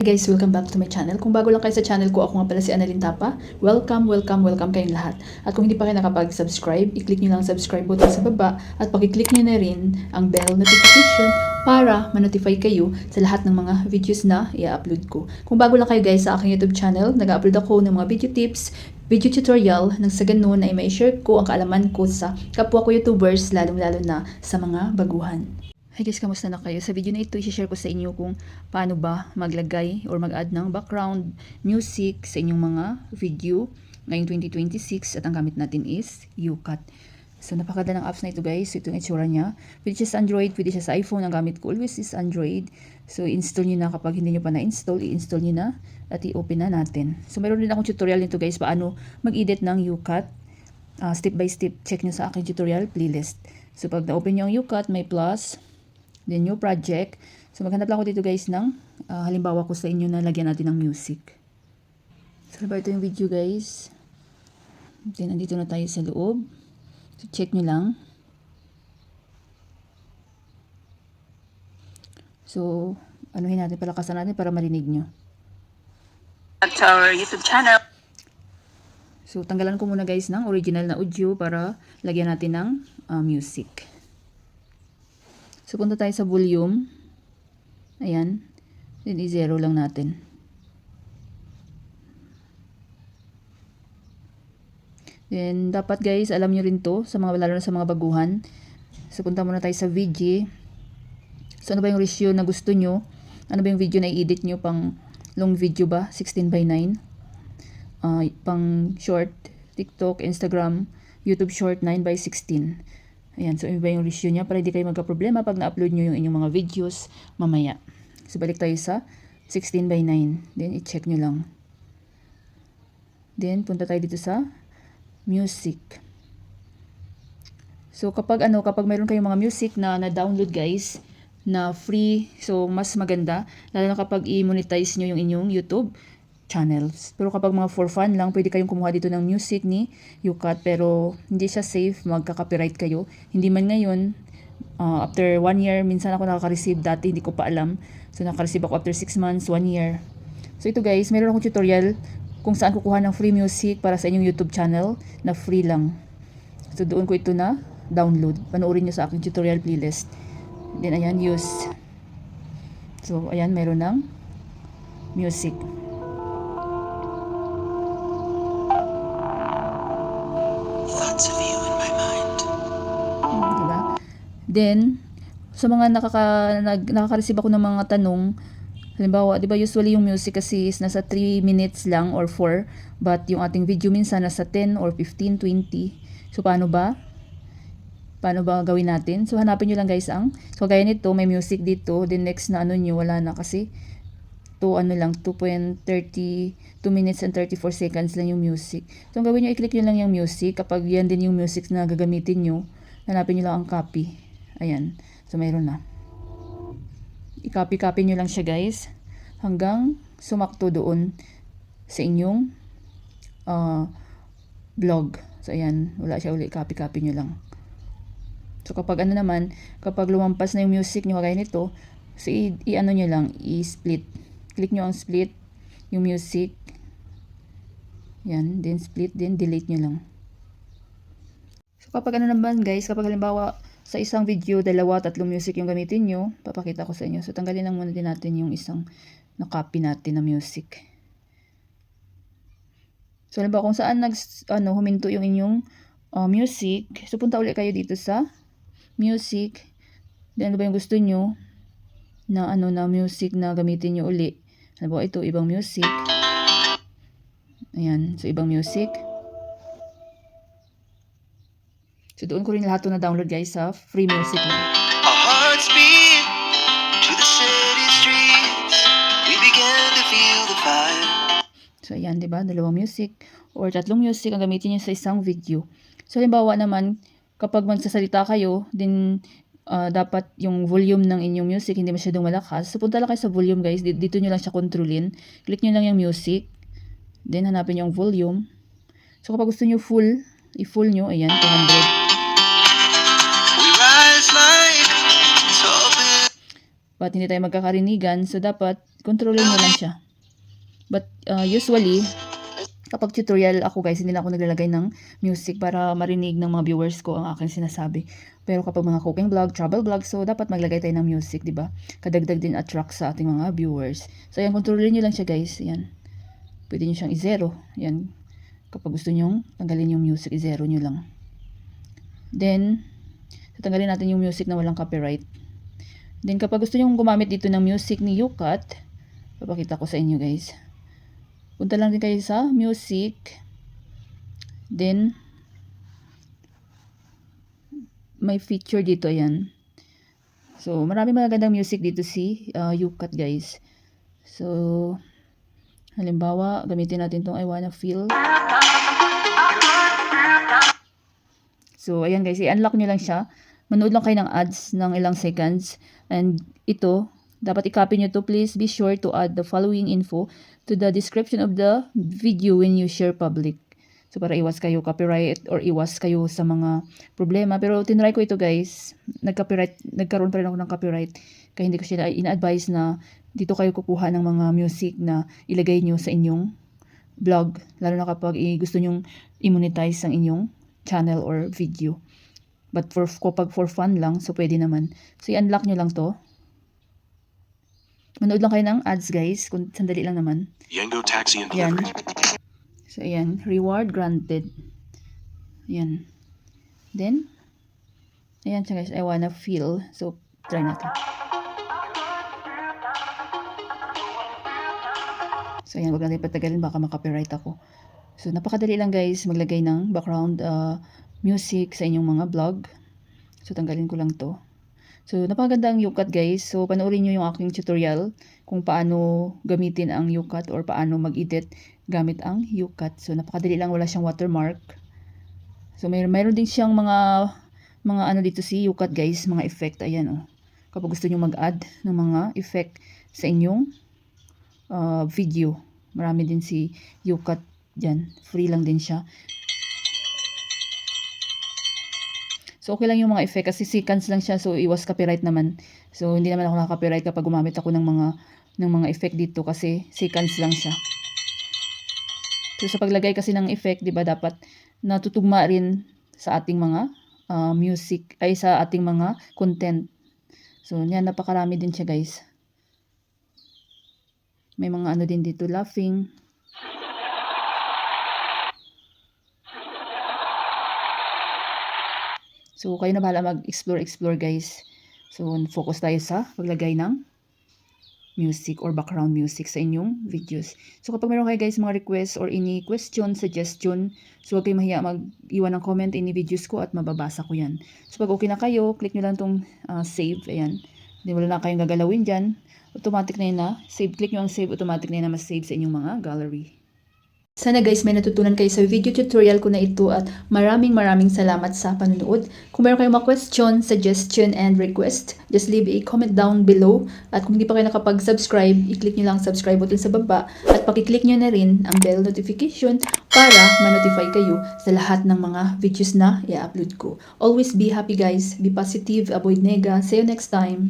Hey guys, welcome back to my channel. Kung bago lang kayo sa channel ko, ako nga pala si Annalyn Tapa. Welcome kayong lahat. At kung hindi pa kayo nakapag-subscribe, i-click nyo lang ang subscribe button sa baba at pag-click nyo na rin ang bell notification para ma-notify kayo sa lahat ng mga videos na i-upload ko. Kung bago lang kayo guys sa aking YouTube channel, nag-upload ako ng mga video tips, video tutorial nang sa ganun ay mai-share ko ang kaalaman ko sa kapwa ko YouTubers, lalong-lalo na sa mga baguhan. Hi guys, kamusta na kayo? Sa video na ito, i-share ko sa inyo kung paano ba maglagay or mag-add ng background music sa inyong mga video ngayong 2026 at ang gamit natin is YouCut. So napakaganda ng apps na ito guys. Ito yung itsura niya. Pwede siya sa Android, pwede siya sa iPhone. Ang gamit ko always is Android. So install nyo na kapag hindi nyo pa na-install, i-install nyo na at i-open na natin. So meron din akong tutorial nito guys, paano mag-edit ng YouCut. Step by step, check nyo sa aking tutorial playlist. So pag na-open nyo ang YouCut, may plus, then new project. So maghanap lang ako dito guys ng halimbawa ko sa inyo na lagyan natin ng music. So ito yung video guys. Then nandito na tayo sa loob. So check nyo lang. So anuhin natin, palakasan natin para marinig nyo. At our YouTube channel. So tanggalan ko muna guys ng original na audio para lagyan natin ng music. So, punta tayo sa volume. Ayan. Then, i-zero lang natin. Then, dapat guys, alam nyo rin to, sa mga, lalo na sa mga baguhan. So, punta muna tayo sa VG. So, ano ba yung ratio na gusto nyo? Ano ba yung video na i-edit nyo? Pang long video ba? 16:9. Pang short, TikTok, Instagram, YouTube short, 9:16. Ayan, so iba yung ratio niya para hindi kayo magka-problema pag na-upload nyo yung inyong mga videos mamaya. So balik tayo sa 16:9. Then i-check nyo lang. Then punta tayo dito sa music. So kapag mayroon kayong mga music na na-download guys, na free, so mas maganda lalo na kapag i-monetize nyo yung inyong YouTube channels. Pero kapag mga for fun lang, pwede kayong kumuha dito ng music ni YouCut pero hindi siya safe, magka-copyright kayo. Hindi man ngayon, after 1 year, minsan ako nakaka-receive, dati hindi ko pa alam. So nakaka-receive ako after 6 months, 1 year. So ito guys, meron akong tutorial kung saan kukuha ng free music para sa inyong YouTube channel na free lang. So doon ko ito na download. Panoorin nyo sa aking tutorial playlist. Then ayan, use. So ayan, meron ng music. Diba? Then, sa mga nakaka-receive ako ng mga tanong, halimbawa, di ba usually yung music kasi is nasa 3 minutes lang or 4, but yung ating video minsan nasa 10 or 15, 20. So, paano ba? Paano ba gawin natin? So, hanapin nyo lang guys so gaya nito, may music dito, then next na nyo, wala na kasi 2.32 minutes and 34 seconds lang yung music. So, ang gawin nyo, i-click nyo lang yung music. Kapag yan din yung music na gagamitin nyo, hanapin nyo lang ang copy. Ayan. So, mayroon na. I-copy nyo lang siya guys hanggang sumakto doon sa inyong blog. So, ayan. Wala siya ulit. Copy nyo lang. So, kapag kapag lumampas na yung music nyo kagaya nito, so, i-ano nyo lang, i-split. Click nyo ang split, yung music. Yan, then split, then delete nyo lang. So, kapag guys, kapag halimbawa sa isang video, 2-3 music yung gamitin nyo, papakita ko sa inyo. So, tanggalin lang muna din natin yung isang na-copy natin na music. So, halimbawa kung saan huminto yung inyong music, so punta ulit kayo dito sa music. Then, ano ba yung gusto nyo na na music na gamitin nyo uli? Halimbawa ito, ibang music. Ayan, so ibang music. So doon ko rin lahat na download guys sa free music lang. Our hearts beat to the city streets. We began to feel the fire. So ayan, 'di ba? 2 music or 3 music ang gamitin niyo sa isang video. So halimbawa naman, kapag magsasalita kayo, then dapat yung volume ng inyong music hindi masyadong malakas. So punta lang kayo sa volume guys. Dito nyo lang siya kontrolin. Click nyo lang yung music. Then hanapin yung volume. So kapag gusto nyo full, i-full nyo. Ayan, 200. We rise like tall But hindi tayo magkakarinigan, so dapat kontrolin nyo lang siya. But usually, kapag tutorial ako guys, hindi na ako naglalagay ng music para marinig ng mga viewers ko ang aking sinasabi. Pero kapag mga cooking vlog, travel vlog, so dapat maglagay tayo ng music, di ba? Kadagdag din attract sa ating mga viewers. So ayan, kontrolin nyo lang siya guys. Ayan. Pwede nyo siyang i-zero. Ayan. Kapag gusto nyo tanggalin yung music, i-zero nyo lang. Then, tatanggalin natin yung music na walang copyright. Then kapag gusto nyo gumamit dito ng music ni YouCut, papakita ko sa inyo guys. Punta lang din kayo sa music. Then, may feature dito yan. So, marami magagandang music dito si YouCut guys. So, halimbawa, gamitin natin tong I Wanna Feel. So, ayan guys, i-unlock nyo lang siya. Manood lang kayo ng ads ng ilang seconds. And ito, dapat i-copy nyo to. Please be sure to add the following info to the description of the video when you share public. So, para iwas kayo copyright or iwas kayo sa mga problema. Pero, tinry ko ito guys. Nagkaroon pa rin ako ng copyright. Kaya hindi ko sila ina-advise na dito kayo kukuha ng mga music na ilagay nyo sa inyong vlog. Lalo na kapag gusto nyong i-monetize ang inyong channel or video. But kapag for fun lang, so pwede naman. So, i-unlock nyo lang to. Manood lang kayo ng ads guys, kung sandali lang naman. Yango Taxi and Yan. Delivery. So, ayan. Reward granted. Ayan. Then, ayan siya guys. I Wanna Feel. So, try natin. So, ayan. Huwag natin patagalin. Baka makapiright ako. So, napakadali lang guys. Maglagay ng background music sa inyong mga vlog. So, tanggalin ko lang to. So, napakaganda ang YouCut guys. So, panoorin nyo yung aking tutorial kung paano gamitin ang YouCut or paano mag-edit gamit ang YouCut. So, napakadali lang. Wala siyang watermark. So, mayroon din siyang mga ano dito si YouCut guys. Mga effect. Ayan oh. Kapag gusto nyo mag-add ng mga effect sa inyong video. Marami din si YouCut dyan. Free lang din siya. So, okay lang yung mga effect kasi seconds lang siya. So, iwas copyright naman. So, hindi naman ako nakaka-copyright kapag gumamit ako ng mga effect dito kasi seconds lang siya. So, sa paglagay kasi ng effect, di ba, dapat natutugma rin sa ating mga music, ay sa ating mga content. So, yan, napakarami din siya, guys. May mga ano din dito, laughing. So, kayo na bahala mag-explore, guys. So, focus tayo sa paglagay ng music or background music sa inyong videos. So, kapag meron kayo, guys, mga request or any question, suggestion, so, huwag kayo mahiya mag-iwan ng comment in videos ko at mababasa ko yan. So, pag okay na kayo, click nyo lang itong save. Ayan. Hindi wala na kayong gagalawin dyan. Automatic na yun na. Save. Click nyo ang save. Automatic na yun na mas-save sa inyong mga gallery. Sana guys may natutunan kayo sa video tutorial ko na ito at maraming salamat sa panonood. Kung meron kayong mga question, suggestion, and request, just leave a comment down below. At kung hindi pa kayo nakapag-subscribe, i-click nyo lang ang subscribe button sa baba at pakiclick nyo na rin ang bell notification para ma-notify kayo sa lahat ng mga videos na i-upload ko. Always be happy guys, be positive, avoid nega. See you next time!